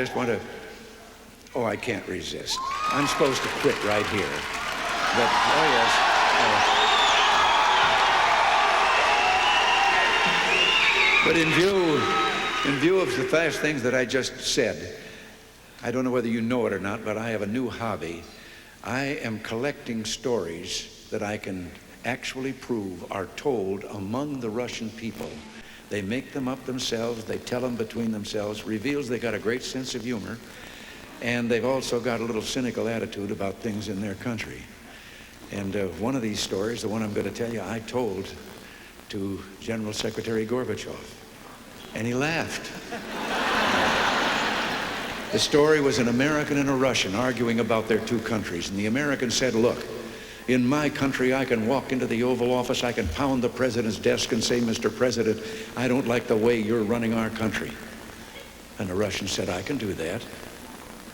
just want to... Oh, I can't resist. I'm supposed to quit right here. But, oh, yes. But in view of the fast things that I just said, I don't know whether you know it or not, but I have a new hobby. I am collecting stories that I can actually prove are told among the Russian people. They make them up themselves, they tell them between themselves, reveals they got a great sense of humor, and they've also got a little cynical attitude about things in their country. And one of these stories, the one I'm going to tell you, I told to General Secretary Gorbachev, and he laughed. The story was an American and a Russian arguing about their two countries, and the American said, look, in my country, I can walk into the Oval Office, I can pound the president's desk and say, Mr. President, I don't like the way you're running our country. And the Russian said, I can do that.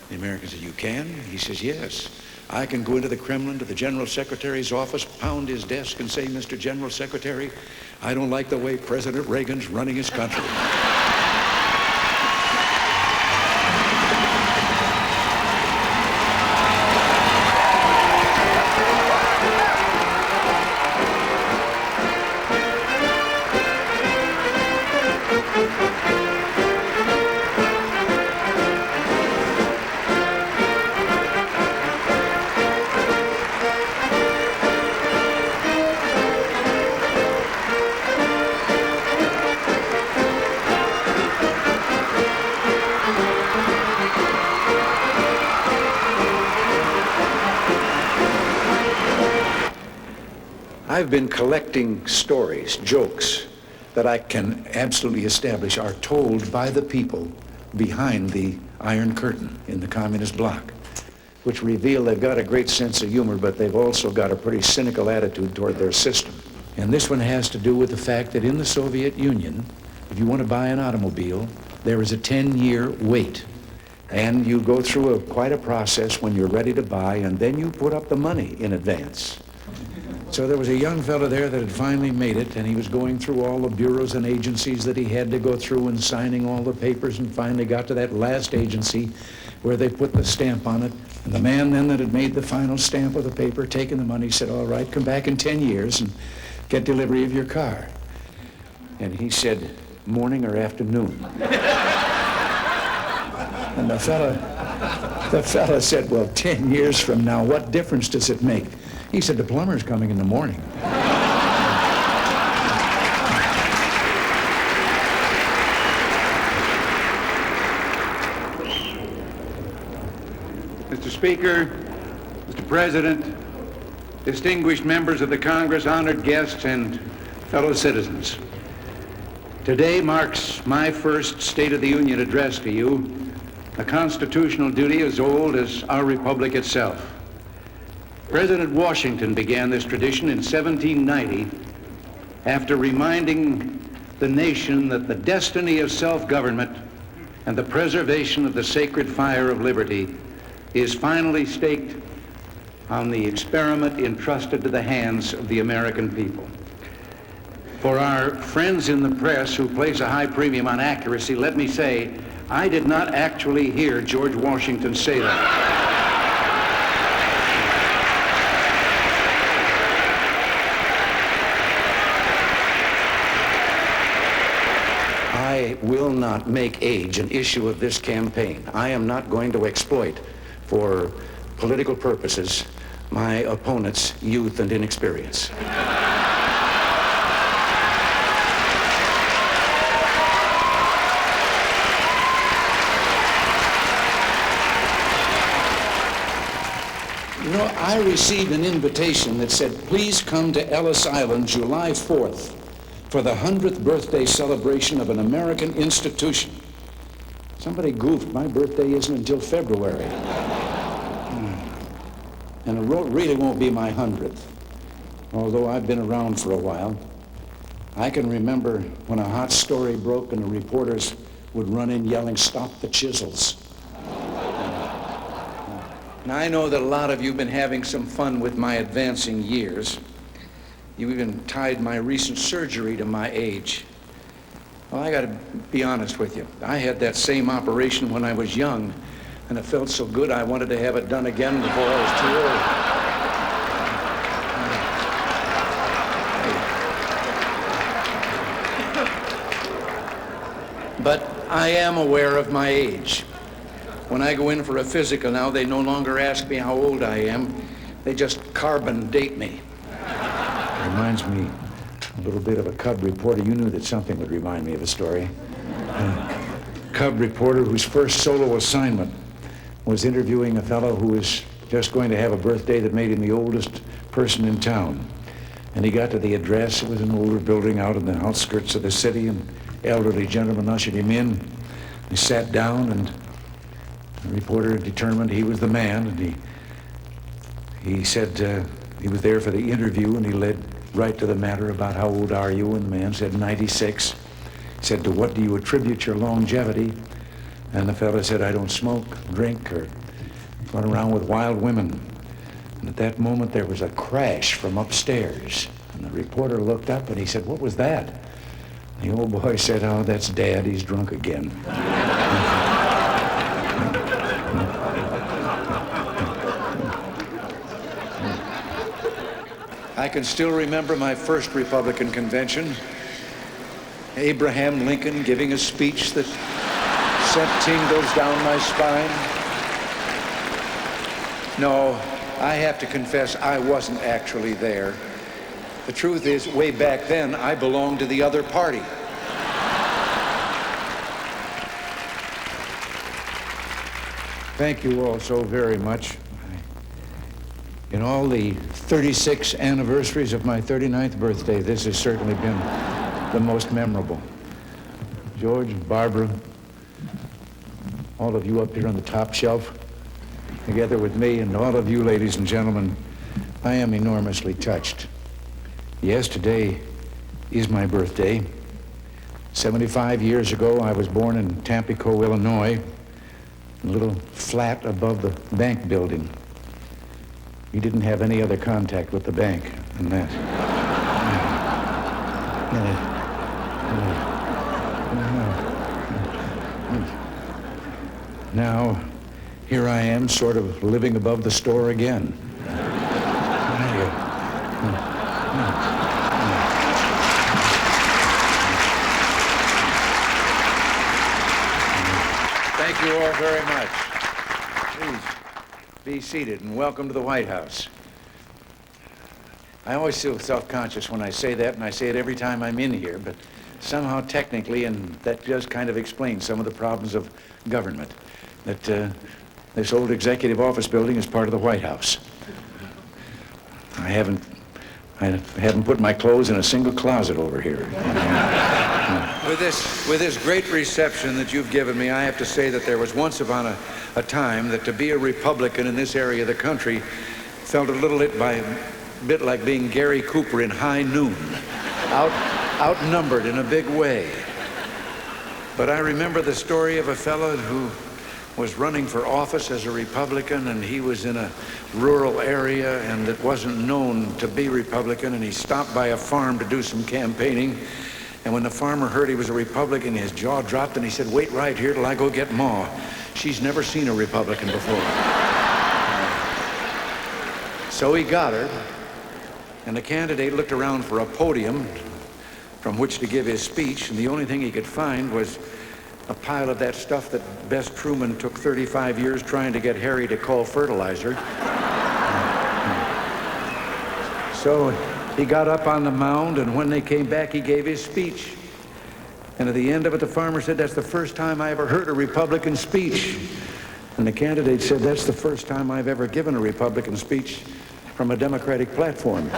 The American said, you can? He says, yes. I can go into the Kremlin, to the General Secretary's office, pound his desk and say, Mr. General Secretary, I don't like the way President Reagan's running his country. I've been collecting stories, jokes, that I can absolutely establish are told by the people behind the Iron Curtain in the communist bloc, which reveal they've got a great sense of humor, but they've also got a pretty cynical attitude toward their system. And this one has to do with the fact that in the Soviet Union, if you want to buy an automobile, there is a 10-year wait. And you go through quite a process when you're ready to buy, and then you put up the money in advance. So there was a young fellow there that had finally made it, and he was going through all the bureaus and agencies that he had to go through and signing all the papers, and finally got to that last agency where they put the stamp on it. And the man then that had made the final stamp of the paper, taking the money, said, all right, come back in 10 years and get delivery of your car. And he said, morning or afternoon? And the fella said, well, 10 years from now, what difference does it make? He said, the plumber's coming in the morning. Mr. Speaker, Mr. President, distinguished members of the Congress, honored guests, and fellow citizens. Today marks my first State of the Union address to you, a constitutional duty as old as our republic itself. President Washington began this tradition in 1790 after reminding the nation that the destiny of self-government and the preservation of the sacred fire of liberty is finally staked on the experiment entrusted to the hands of the American people. For our friends in the press who place a high premium on accuracy, let me say, I did not actually hear George Washington say that. I will not make age an issue of this campaign. I am not going to exploit, for political purposes, my opponent's youth and inexperience. You know, I received an invitation that said, please come to Ellis Island July 4th for the 100th birthday celebration of an American institution. Somebody goofed. My birthday isn't until February. And it really won't be my 100th, although I've been around for a while. I can remember when a hot story broke and the reporters would run in yelling, stop the chisels. Now, I know that a lot of you have been having some fun with my advancing years. You even tied my recent surgery to my age. Well, I got to be honest with you. I had that same operation when I was young, and it felt so good I wanted to have it done again before I was too old. But I am aware of my age. When I go in for a physical now, they no longer ask me how old I am. They just carbon date me. Reminds me a little bit of a Cub reporter. You knew that something would remind me of a story. A Cub reporter whose first solo assignment was interviewing a fellow who was just going to have a birthday that made him the oldest person in town. And he got to the address. It was an older building out in the outskirts of the city, and an elderly gentleman ushered him in. He sat down, and the reporter determined he was the man, and he said he was there for the interview, and he led right to the matter about how old are you, and the man said 96. He said, to what do you attribute your longevity? And the fellow said, I don't smoke, drink, or run around with wild women. And at that moment there was a crash from upstairs, and the reporter looked up and he said, what was that? The old boy said, oh, that's Dad, he's drunk again. I can still remember my first Republican convention. Abraham Lincoln giving a speech that sent tingles down my spine. No, I have to confess I wasn't actually there. The truth is, way back then, I belonged to the other party. Thank you all so very much. In all the 36 anniversaries of my 39th birthday, this has certainly been the most memorable. George and Barbara, all of you up here on the top shelf, together with me, and all of you, ladies and gentlemen, I am enormously touched. Yes, today is my birthday. 75 years ago, I was born in Tampico, Illinois, a little flat above the bank building. You didn't have any other contact with the bank than that. Now, here I am, sort of living above the store again. Thank you all very much. Please. Be seated and welcome to the White House. I always feel self-conscious when I say that, and I say it every time I'm in here, but somehow technically, and that just kind of explains some of the problems of government, that this old executive office building is part of the White House. I haven't put my clothes in a single closet over here. With this great reception that you've given me, I have to say that there was once upon a time that to be a Republican in this area of the country felt a bit like being Gary Cooper in High Noon, outnumbered in a big way. But I remember the story of a fellow who was running for office as a Republican, and he was in a rural area and it wasn't known to be Republican, and he stopped by a farm to do some campaigning. And when the farmer heard he was a Republican, his jaw dropped and he said, wait right here till I go get Ma. She's never seen a Republican before. So he got her, and the candidate looked around for a podium from which to give his speech, and the only thing he could find was a pile of that stuff that Bess Truman took 35 years trying to get Harry to call fertilizer. So he got up on the mound, and when they came back, he gave his speech. And at the end of it, the farmer said, that's the first time I ever heard a Republican speech. And the candidate said, that's the first time I've ever given a Republican speech from a Democratic platform.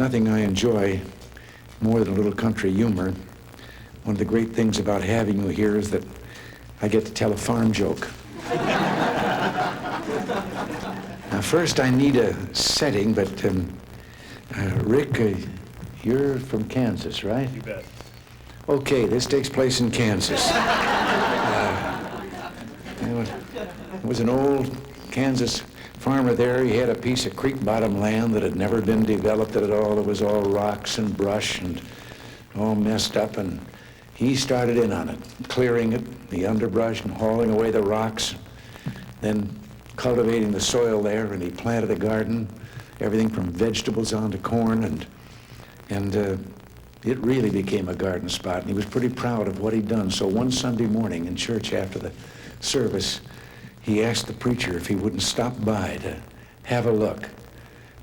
nothing I enjoy more than a little country humor. One of the great things about having you here is that I get to tell a farm joke. Now, first I need a setting, but Rick, you're from Kansas, right? You bet. Okay, this takes place in Kansas. There was an old Kansas farmer there. He had a piece of creek bottom land that had never been developed at all. It was all rocks and brush and all messed up, and he started in on it, clearing it, the underbrush, and hauling away the rocks, then cultivating the soil there, and he planted a garden, everything from vegetables on to corn, and it really became a garden spot, and he was pretty proud of what he'd done. So one Sunday morning in church after the service, he asked the preacher if he wouldn't stop by to have a look.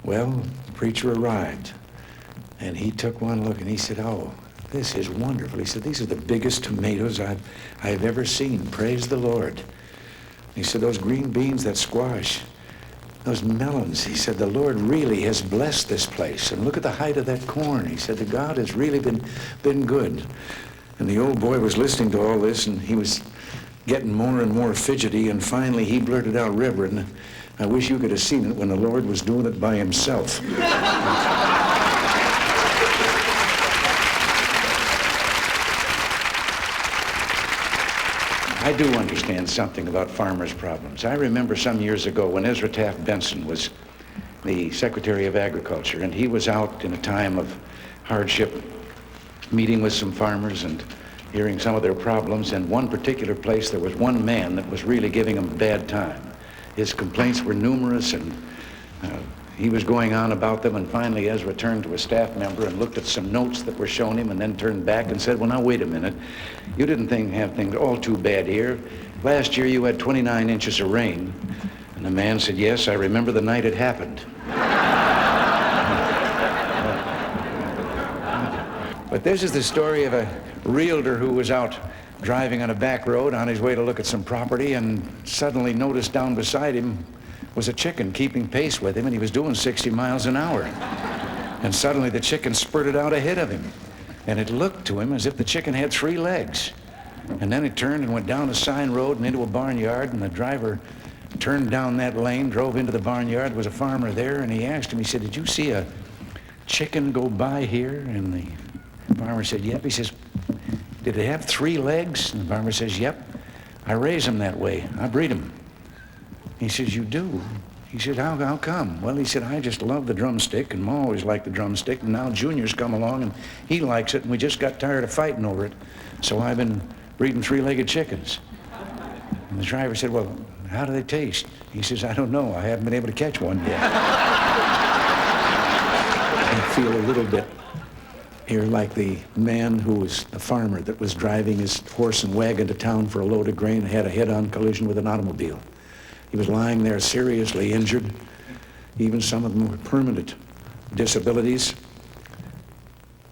Well, the preacher arrived, and he took one look, and he said, "Oh, this is wonderful." He said, "These are the biggest tomatoes I've ever seen. Praise the Lord." He said, "Those green beans, that squash, those melons," he said, "the Lord really has blessed this place. And look at the height of that corn." He said, "The God has really been good." And the old boy was listening to all this, and he was getting more and more fidgety, and finally he blurted out, "Reverend, I wish you could have seen it when the Lord was doing it by himself." I do understand something about farmers' problems. I remember some years ago when Ezra Taft Benson was the Secretary of Agriculture, and he was out in a time of hardship, meeting with some farmers and hearing some of their problems. And one particular place, there was one man that was really giving them a bad time. His complaints were numerous, and he was going on about them, and finally Ezra turned to a staff member and looked at some notes that were shown him, and then turned back and said, "Well, now, wait a minute. You didn't have things all too bad here. Last year you had 29 inches of rain." And the man said, "Yes, I remember the night it happened." But this is the story of a realtor who was out driving on a back road on his way to look at some property, and suddenly noticed down beside him was a chicken keeping pace with him, and he was doing 60 miles an hour. And suddenly the chicken spurted out ahead of him, and it looked to him as if the chicken had 3 legs. And then it turned and went down a sign road and into a barnyard, and the driver turned down that lane, drove into the barnyard. There was a farmer there, and he asked him, he said, "Did you see a chicken go by here?" And the farmer said, "Yep." He says, "Did it have 3 legs?" And the farmer says, "Yep. I raise them that way. I breed them." He says, "You do?" He said, how come?" "Well," he said, "I just love the drumstick, and Ma always liked the drumstick, and now Junior's come along, and he likes it, and we just got tired of fighting over it, so I've been breeding 3-legged chickens." And the driver said, "Well, how do they taste?" He says, "I don't know. I haven't been able to catch one yet." I feel a little bit here like the man who was the farmer that was driving his horse and wagon to town for a load of grain and had a head-on collision with an automobile. He was lying there seriously injured. Even some of them were permanent disabilities.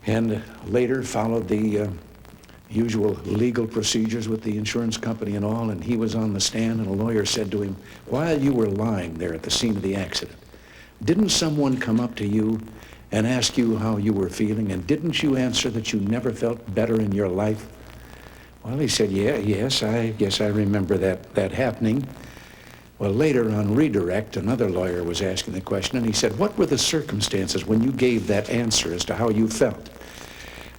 And later followed the usual legal procedures with the insurance company and all, and he was on the stand, and a lawyer said to him, "While you were lying there at the scene of the accident, didn't someone come up to you and ask you how you were feeling, and didn't you answer that you never felt better in your life?" Well, he said, yes, I guess I remember that happening. Well, later on redirect, another lawyer was asking the question, and he said, "What were the circumstances when you gave that answer as to how you felt?"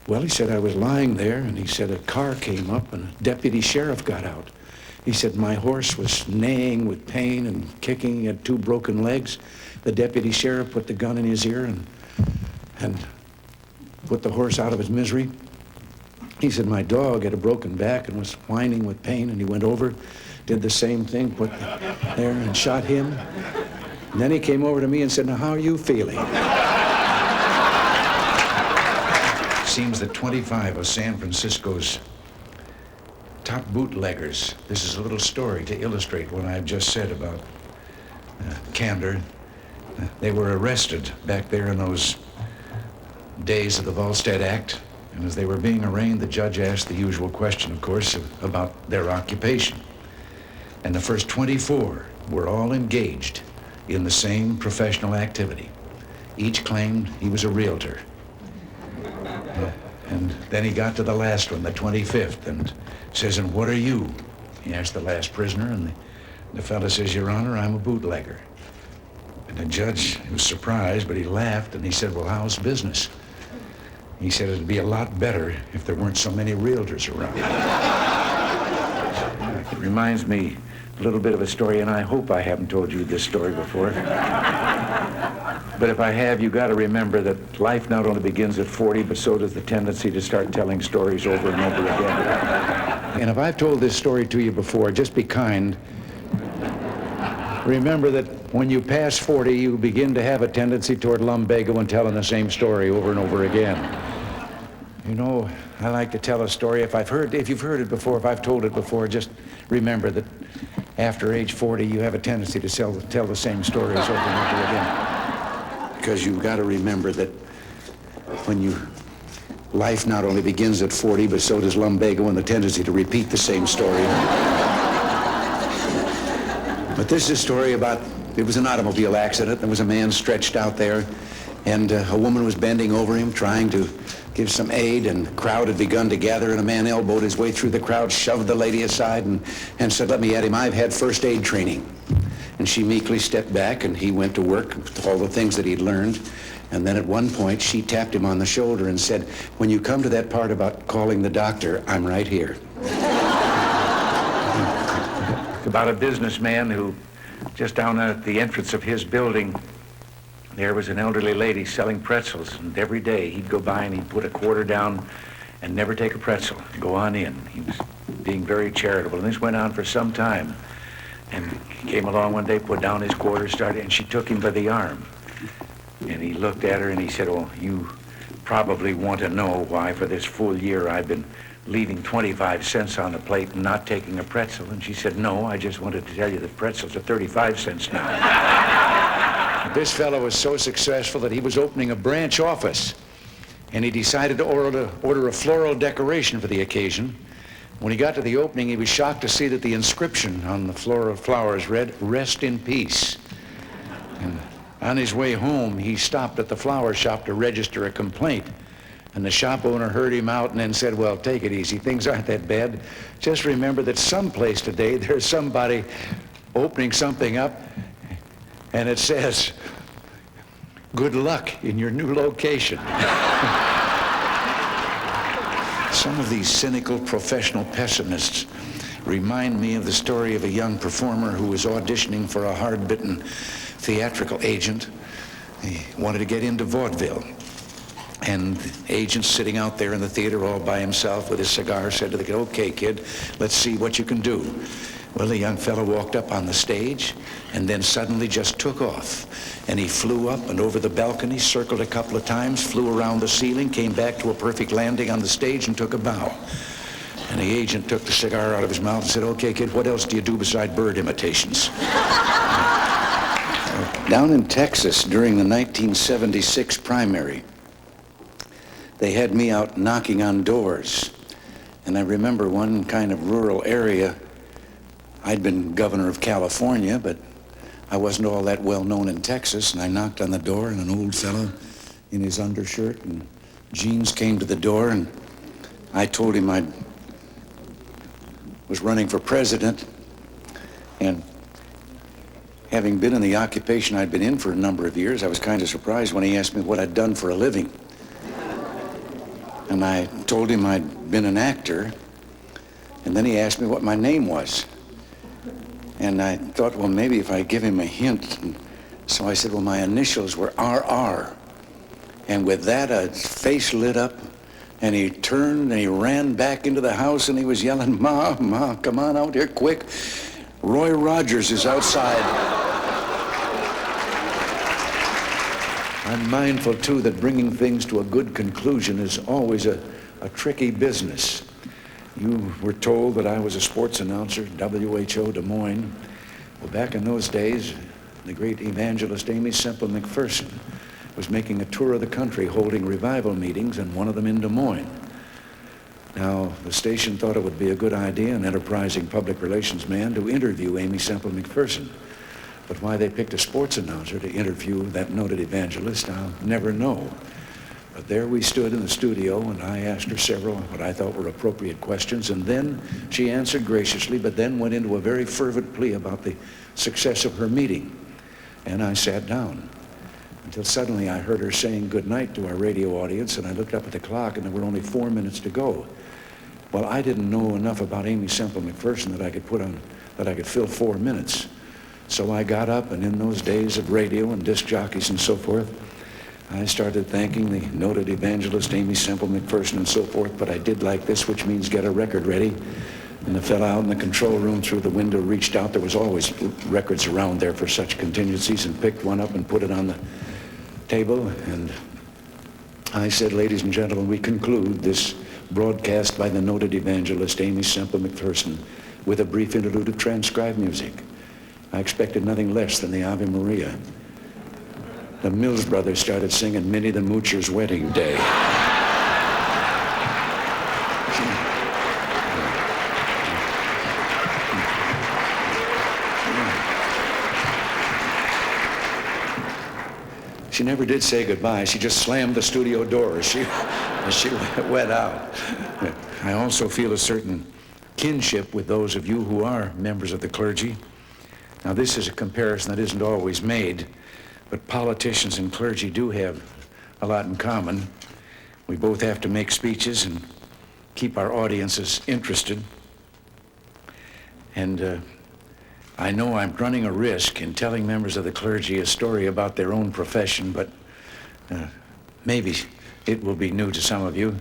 Well, he said, "I was lying there," and he said, "a car came up and a deputy sheriff got out. He said, my horse was neighing with pain and kicking. He had 2 broken legs. The deputy sheriff put the gun in his ear and put the horse out of his misery. He said, my dog had a broken back and was whining with pain, and he went over, did the same thing, put there and shot him. And then he came over to me and said, now, how are you feeling?" It seems that 25 of San Francisco's top bootleggers, this is a little story to illustrate what I've just said about candor. They were arrested back there in those days of the Volstead Act, and as they were being arraigned, the judge asked the usual question, of course, about their occupation. And the first 24 were all engaged in the same professional activity. Each claimed he was a realtor. And then he got to the last one, the 25th, and says, "And what are you?" He asked the last prisoner, and the fellow says, "Your Honor, I'm a bootlegger." And the judge was surprised, but he laughed, and he said, "Well, how's business?" He said, "It'd be a lot better if there weren't so many realtors around." It reminds me a little bit of a story, and I hope I haven't told you this story before. But if I have, you got to remember that life not only begins at 40, but so does the tendency to start telling stories over and over again. And if I've told this story to you before, just be kind. Remember that when you pass 40, you begin to have a tendency toward lumbago and telling the same story over and over again. You know, I like to tell a story. If you've heard it before, if I've told it before, just remember that after age 40, you have a tendency to tell the same stories over and over again. Because you've got to remember that life not only begins at 40, but so does lumbago and the tendency to repeat the same story. But this is a story about, it was an automobile accident. There was a man stretched out there, and a woman was bending over him, trying to give some aid, and the crowd had begun to gather, and a man elbowed his way through the crowd, shoved the lady aside, and said, "Let me at him. I've had first aid training." And she meekly stepped back, and he went to work with all the things that he'd learned. And then at one point, she tapped him on the shoulder and said, "When you come to that part about calling the doctor, I'm right here." About a businessman who, just down at the entrance of his building, there was an elderly lady selling pretzels, and every day he'd go by and he'd put a quarter down and never take a pretzel. Go on in. He was being very charitable, and this went on for some time. And he came along one day, put down his quarter, and she took him by the arm. And he looked at her and he said, "Oh, you probably want to know why for this full year I've been leaving 25 cents on the plate and not taking a pretzel." And she said, "No, I just wanted to tell you that pretzels are 35 cents now." This fellow was so successful that he was opening a branch office, and he decided to order a floral decoration for the occasion. When he got to the opening, he was shocked to see that the inscription on the floral flowers read, "Rest in peace." And on his way home, he stopped at the flower shop to register a complaint. And the shop owner heard him out and then said, "Well, take it easy. Things aren't that bad. Just remember that someplace today there's somebody opening something up, and it says, 'Good luck in your new location.'" Some of these cynical professional pessimists remind me of the story of a young performer who was auditioning for a hard-bitten theatrical agent. He wanted to get into vaudeville. And the agent, sitting out there in the theater all by himself with his cigar, said to the kid, "Okay, kid, let's see what you can do." Well, the young fellow walked up on the stage and then suddenly just took off. And he flew up and over the balcony, circled a couple of times, flew around the ceiling, came back to a perfect landing on the stage and took a bow. And the agent took the cigar out of his mouth and said, "Okay, kid, what else do you do beside bird imitations?" Down in Texas during the 1976 primary, they had me out knocking on doors. And I remember one kind of rural area. I'd been governor of California, but I wasn't all that well known in Texas, and I knocked on the door, and an old fellow in his undershirt and jeans came to the door, and I told him I was running for president, and having been in the occupation I'd been in for a number of years, I was kind of surprised when he asked me what I'd done for a living. And I told him I'd been an actor, and then he asked me what my name was. And I thought, well, maybe if I give him a hint. And so I said, well, my initials were RR. And with that, his face lit up, and he turned and he ran back into the house, and he was yelling, "Ma, Ma, come on out here quick. Roy Rogers is outside." I'm mindful, too, that bringing things to a good conclusion is always a tricky business. You were told that I was a sports announcer, WHO Des Moines. Well, back in those days, the great evangelist Amy Semple McPherson was making a tour of the country holding revival meetings, and one of them in Des Moines. Now, the station thought it would be a good idea, an enterprising public relations man, to interview Amy Semple McPherson. But why they picked a sports announcer to interview that noted evangelist, I'll never know. But there we stood in the studio, and I asked her several what I thought were appropriate questions, and then she answered graciously, but then went into a very fervent plea about the success of her meeting. And I sat down until suddenly I heard her saying goodnight to our radio audience, and I looked up at the clock, and there were only 4 minutes to go. Well, I didn't know enough about Amy Semple McPherson that I could fill 4 minutes. So I got up, and in those days of radio and disc jockeys and so forth, I started thanking the noted evangelist Amy Semple McPherson and so forth, but I did like this, which means get a record ready. And the fellow out in the control room through the window reached out. There was always records around there for such contingencies, and picked one up and put it on the table. And I said, ladies and gentlemen, we conclude this broadcast by the noted evangelist Amy Semple McPherson with a brief interlude of transcribed music. I expected nothing less than the Ave Maria. The Mills brothers started singing Minnie the Moocher's Wedding Day. She never did say goodbye. She just slammed the studio door as she went out. I also feel a certain kinship with those of you who are members of the clergy. Now, this is a comparison that isn't always made, but politicians and clergy do have a lot in common. We both have to make speeches and keep our audiences interested. And I know I'm running a risk in telling members of the clergy a story about their own profession, but maybe it will be new to some of you.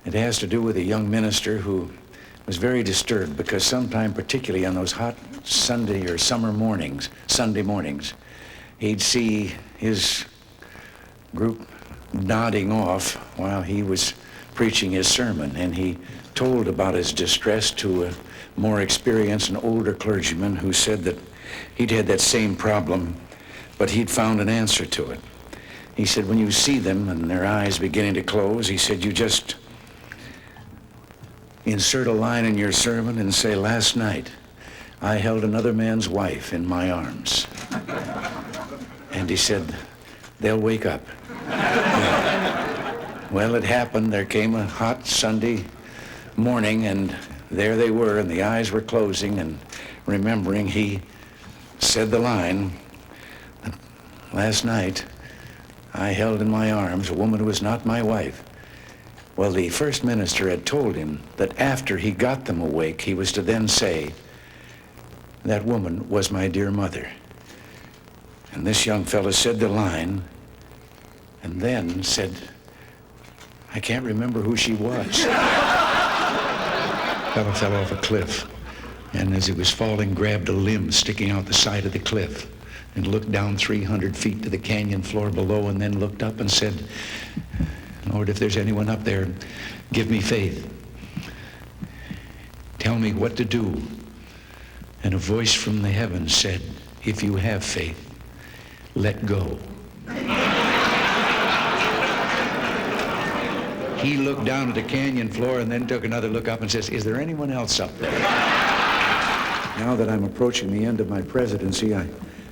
It has to do with a young minister who was very disturbed because sometime, particularly on those hot Sunday or Sunday mornings, he'd see his group nodding off while he was preaching his sermon, and he told about his distress to a more experienced and older clergyman who said that he'd had that same problem, but he'd found an answer to it. He said, when you see them and their eyes beginning to close, he said, you just insert a line in your sermon and say, last night I held another man's wife in my arms. And he said, they'll wake up. Well, it happened. There came a hot Sunday morning, and there they were, and the eyes were closing, and remembering, he said the line, last night I held in my arms a woman who was not my wife. Well, the first minister had told him that after he got them awake, he was to then say, that woman was my dear mother. And this young fellow said the line, and then said, I can't remember who she was. Fellow fell off a cliff, and as he was falling, grabbed a limb sticking out the side of the cliff and looked down 300 feet to the canyon floor below, and then looked up and said, Lord, if there's anyone up there, give me faith. Tell me what to do. And a voice from the heavens said, if you have faith, let go. He looked down at the canyon floor and then took another look up and says, is there anyone else up there? Now that I'm approaching the end of my presidency, I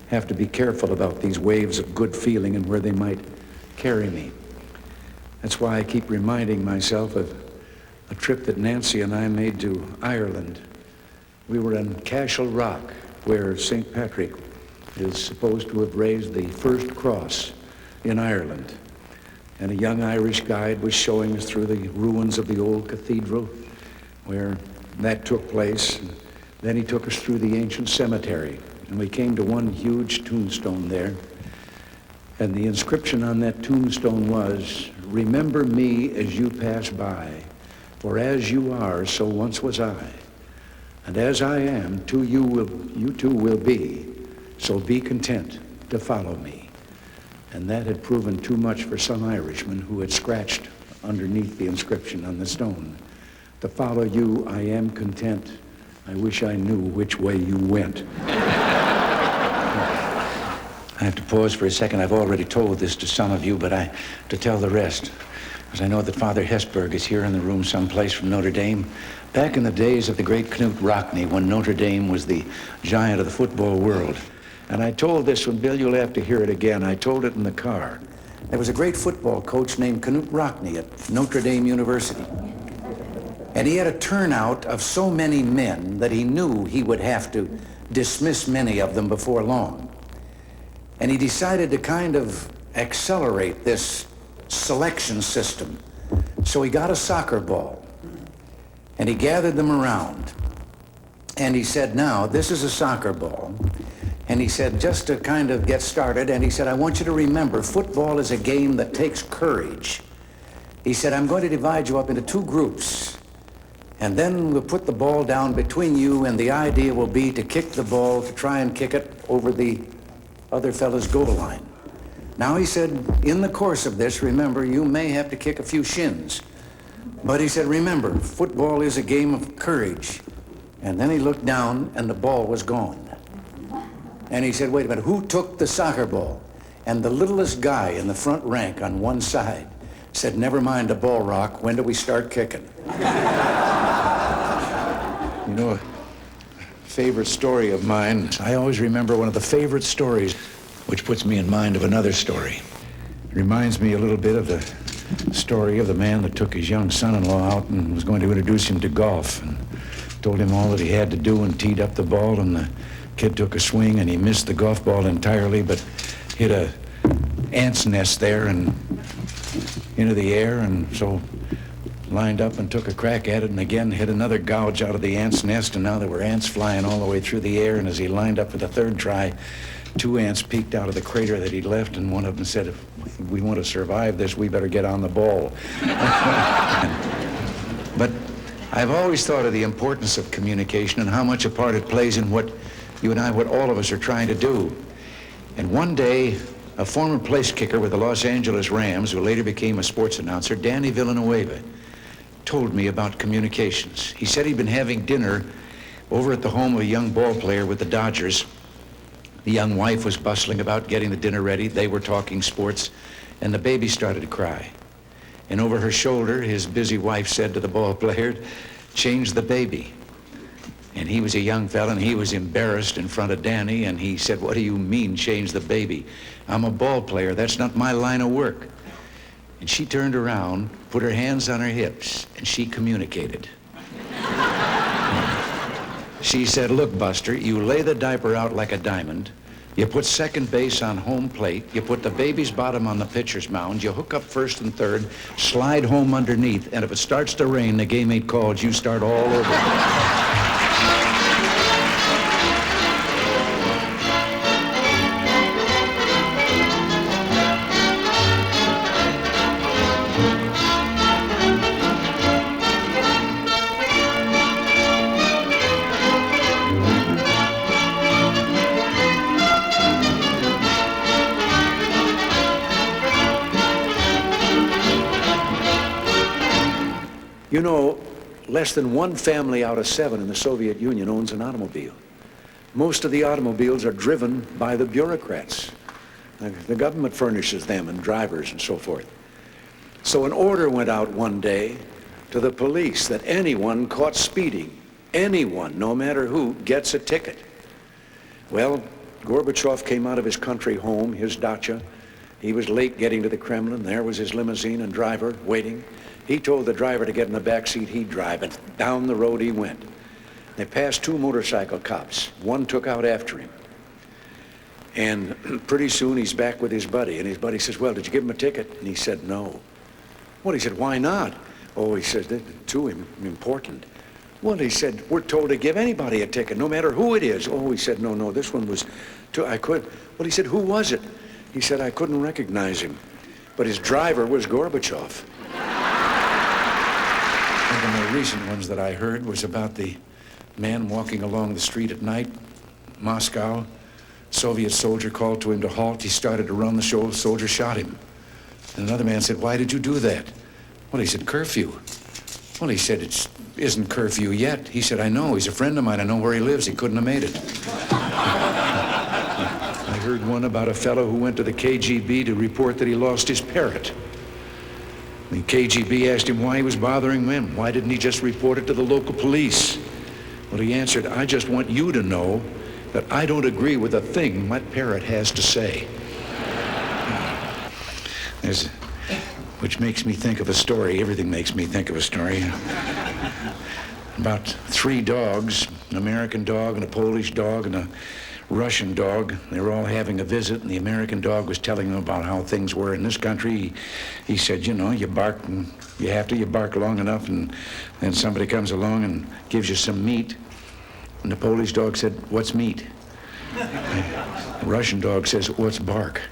have to be careful about these waves of good feeling and where they might carry me. That's why I keep reminding myself of a trip that Nancy and I made to Ireland. We were in Cashel Rock, where St. Patrick is supposed to have raised the first cross in Ireland. And a young Irish guide was showing us through the ruins of the old cathedral where that took place. And then he took us through the ancient cemetery, and we came to one huge tombstone there. And the inscription on that tombstone was, remember me as you pass by, for as you are, so once was I. And as I am, you too will be, so be content to follow me. And that had proven too much for some Irishmen who had scratched underneath the inscription on the stone. To follow you, I am content. I wish I knew which way you went. I have to pause for a second. I've already told this to some of you, but to tell the rest, because I know that Father Hesburgh is here in the room someplace from Notre Dame. Back in the days of the great Knut Rockne, when Notre Dame was the giant of the football world, And I told this one, Bill, you'll have to hear it again. I told it in the car. There was a great football coach named Knut Rockne at Notre Dame University. And he had a turnout of so many men that he knew he would have to dismiss many of them before long. And he decided to kind of accelerate this selection system. So he got a soccer ball, and he gathered them around. And he said, now, this is a soccer ball. And he said, just to kind of get started, and he said, I want you to remember, football is a game that takes courage. He said, I'm going to divide you up into two groups. And then we'll put the ball down between you, and the idea will be to kick the ball, to try and kick it over the other fellow's goal line. Now, he said, in the course of this, remember, you may have to kick a few shins. But he said, remember, football is a game of courage. And then he looked down, and the ball was gone. And he said, wait a minute, who took the soccer ball? And the littlest guy in the front rank on one side said, never mind the ball rock, when do we start kicking? You know, a favorite story of mine, I always remember one of the favorite stories, which puts me in mind of another story. It reminds me a little bit of the story of the man that took his young son-in-law out and was going to introduce him to golf, and told him all that he had to do and teed up the ball, and the kid took a swing and he missed the golf ball entirely, but hit a ant's nest there and into the air, and so lined up and took a crack at it, and again hit another gouge out of the ant's nest, and now there were ants flying all the way through the air, and as he lined up for the third try, two ants peeked out of the crater that he'd left, and one of them said, if we want to survive this, we better get on the ball. But I've always thought of the importance of communication and how much a part it plays in what you and I, what all of us are trying to do. And one day, a former place kicker with the Los Angeles Rams, who later became a sports announcer, Danny Villanueva, told me about communications. He said he'd been having dinner over at the home of a young ball player with the Dodgers. The young wife was bustling about getting the dinner ready. They were talking sports, and the baby started to cry. And over her shoulder, his busy wife said to the ball player, change the baby. And he was a young fella, and he was embarrassed in front of Danny, and he said, what do you mean, change the baby? I'm a ball player. That's not my line of work. And she turned around, put her hands on her hips, and she communicated. She said, look, Buster, you lay the diaper out like a diamond, you put second base on home plate, you put the baby's bottom on the pitcher's mound, you hook up first and third, slide home underneath, and if it starts to rain, the game ain't called, you start all over. You know, less than one family out of 7 in the Soviet Union owns an automobile. Most of the automobiles are driven by the bureaucrats. The government furnishes them and drivers and so forth. So an order went out one day to the police that anyone caught speeding, anyone, no matter who, gets a ticket. Well, Gorbachev came out of his country home, his dacha. He was late getting to the Kremlin. There was his limousine and driver waiting. He told the driver to get in the back seat, he'd drive, and down the road he went. They passed 2 motorcycle cops. One took out after him. And pretty soon he's back with his buddy, and his buddy says, well, did you give him a ticket? And he said, no. Well, he said, why not? Oh, he says, they're too important. Well, he said, we're told to give anybody a ticket, no matter who it is. Oh, he said, no, this one was too, I could. Well, he said, who was it? He said, I couldn't recognize him. But his driver was Gorbachev. One of the more recent ones that I heard was about the man walking along the street at night, Moscow. Soviet soldier called to him to halt. He started to run. The soldier shot him. And another man said, why did you do that? Well, he said, curfew. Well, he said, it isn't curfew yet. He said, I know. He's a friend of mine. I know where he lives. He couldn't have made it. I heard one about a fellow who went to the KGB to report that he lost his parrot. The KGB asked him why he was bothering them. Why didn't he just report it to the local police? Well, he answered, I just want you to know that I don't agree with a thing my parrot has to say. Which makes me think of a story. Everything makes me think of a story. About 3 dogs, an American dog and a Polish dog and a Russian dog. They were all having a visit, and the American dog was telling them about how things were in this country. He said, you know, you bark and you bark long enough, and then somebody comes along and gives you some meat. And the Polish dog said, what's meat? The Russian dog says, what's bark?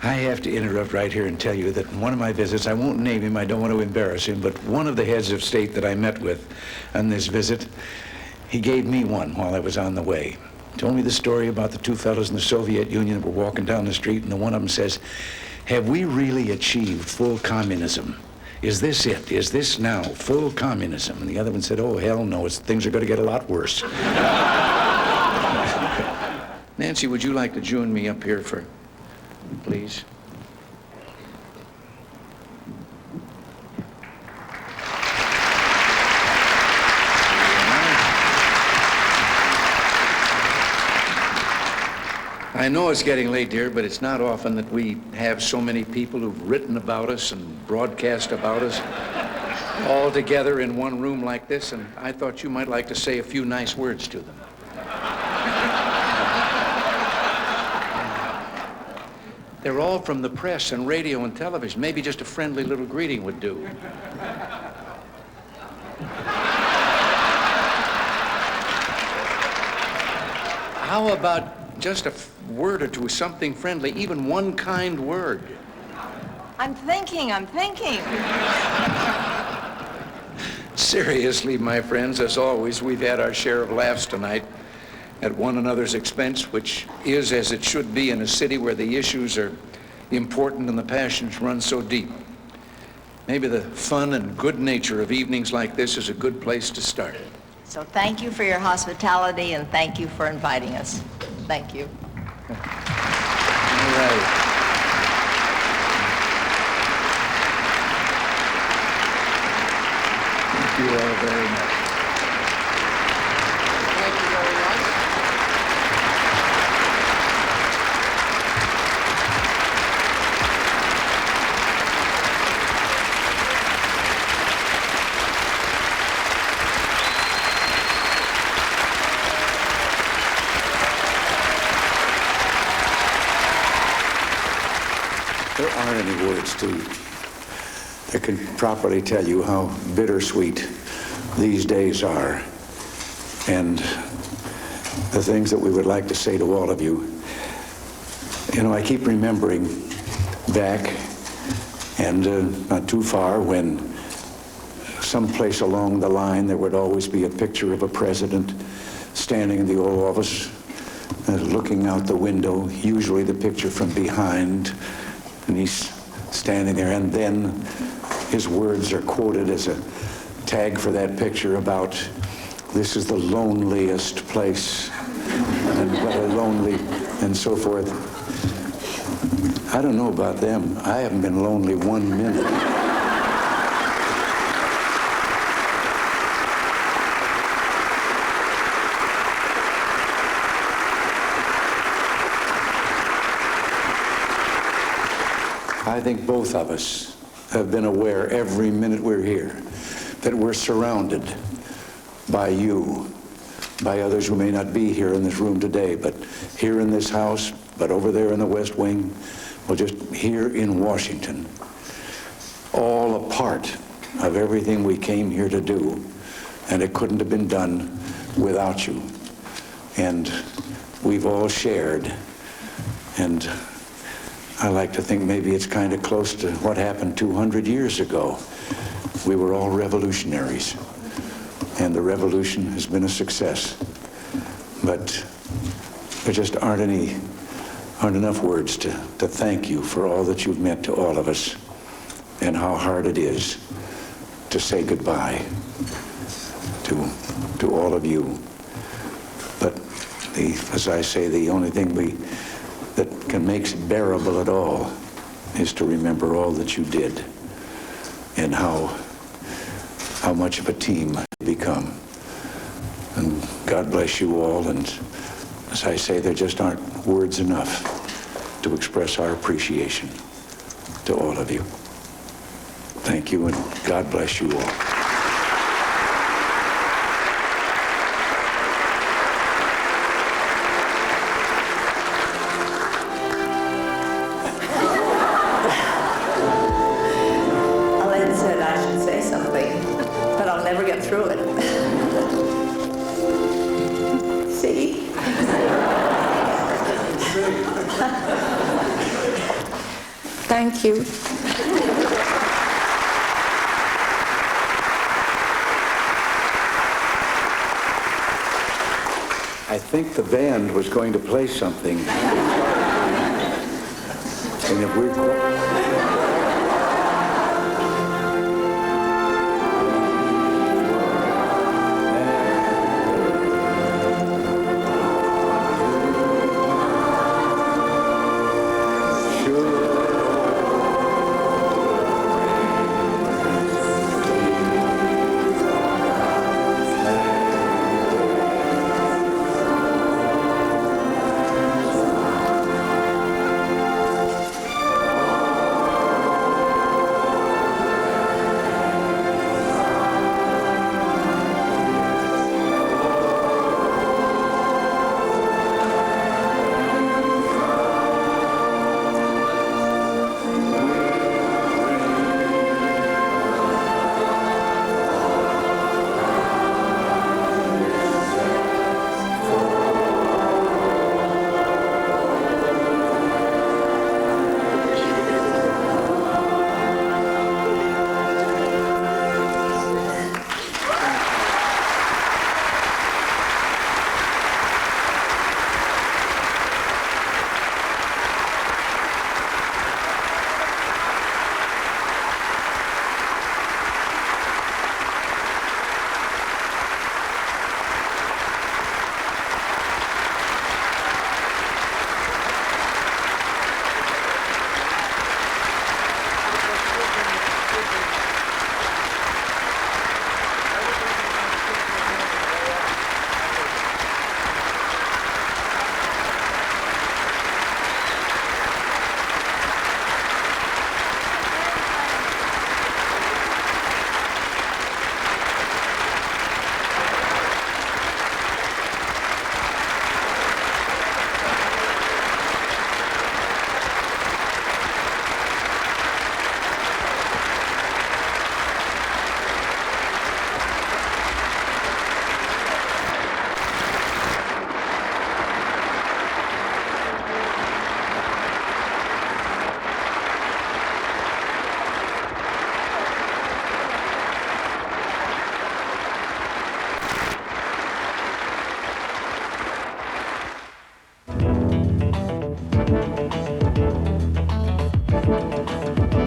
I have to interrupt right here and tell you that in one of my visits, I won't name him, I don't want to embarrass him, but one of the heads of state that I met with on this visit, he gave me one while I was on the way. Told me the story about the 2 fellows in the Soviet Union that were walking down the street, and the one of them says, have we really achieved full communism? Is this it? Is this now full communism? And the other one said, oh, hell no, things are going to get a lot worse. Nancy, would you like to join me up here for... Please. I know it's getting late, dear, but it's not often that we have so many people who've written about us and broadcast about us all together in one room like this, and I thought you might like to say a few nice words to them. They're all from the press and radio and television. Maybe just a friendly little greeting would do. How about just a word or two, something friendly, even one kind word? I'm thinking. Seriously, my friends, as always, we've had our share of laughs tonight at one another's expense, which is as it should be in a city where the issues are important and the passions run so deep. Maybe the fun and good nature of evenings like this is a good place to start. So thank you for your hospitality, and thank you for inviting us. Thank you. All right. Thank you all very much. Thank you very much. There aren't any words that can properly tell you how bittersweet these days are, and the things that we would like to say to all of you. You know, I keep remembering back, and not too far, when someplace along the line there would always be a picture of a president standing in the Oval Office, looking out the window, usually the picture from behind, and he's standing there, and then his words are quoted as a tag for that picture about, this is the loneliest place, and what a lonely, and so forth. I don't know about them. I haven't been lonely 1 minute. I think both of us have been aware every minute we're here that we're surrounded by you, by others who may not be here in this room today, but here in this house, but over there in the West Wing, well, just here in Washington, all a part of everything we came here to do, and it couldn't have been done without you. And we've all shared, and I like to think maybe it's kind of close to what happened 200 years ago. We were all revolutionaries, and the revolution has been a success. But there just aren't enough words to thank you for all that you've meant to all of us, and how hard it is to say goodbye to all of you. But as I say, the only thing that can make it bearable at all is to remember all that you did and how much of a team you become. And God bless you all, and as I say, there just aren't words enough to express our appreciation to all of you. Thank you, and God bless you all. Elaine said I should say something, but I'll never get through it. See? Thank you. I think the band was going to play something. And if we're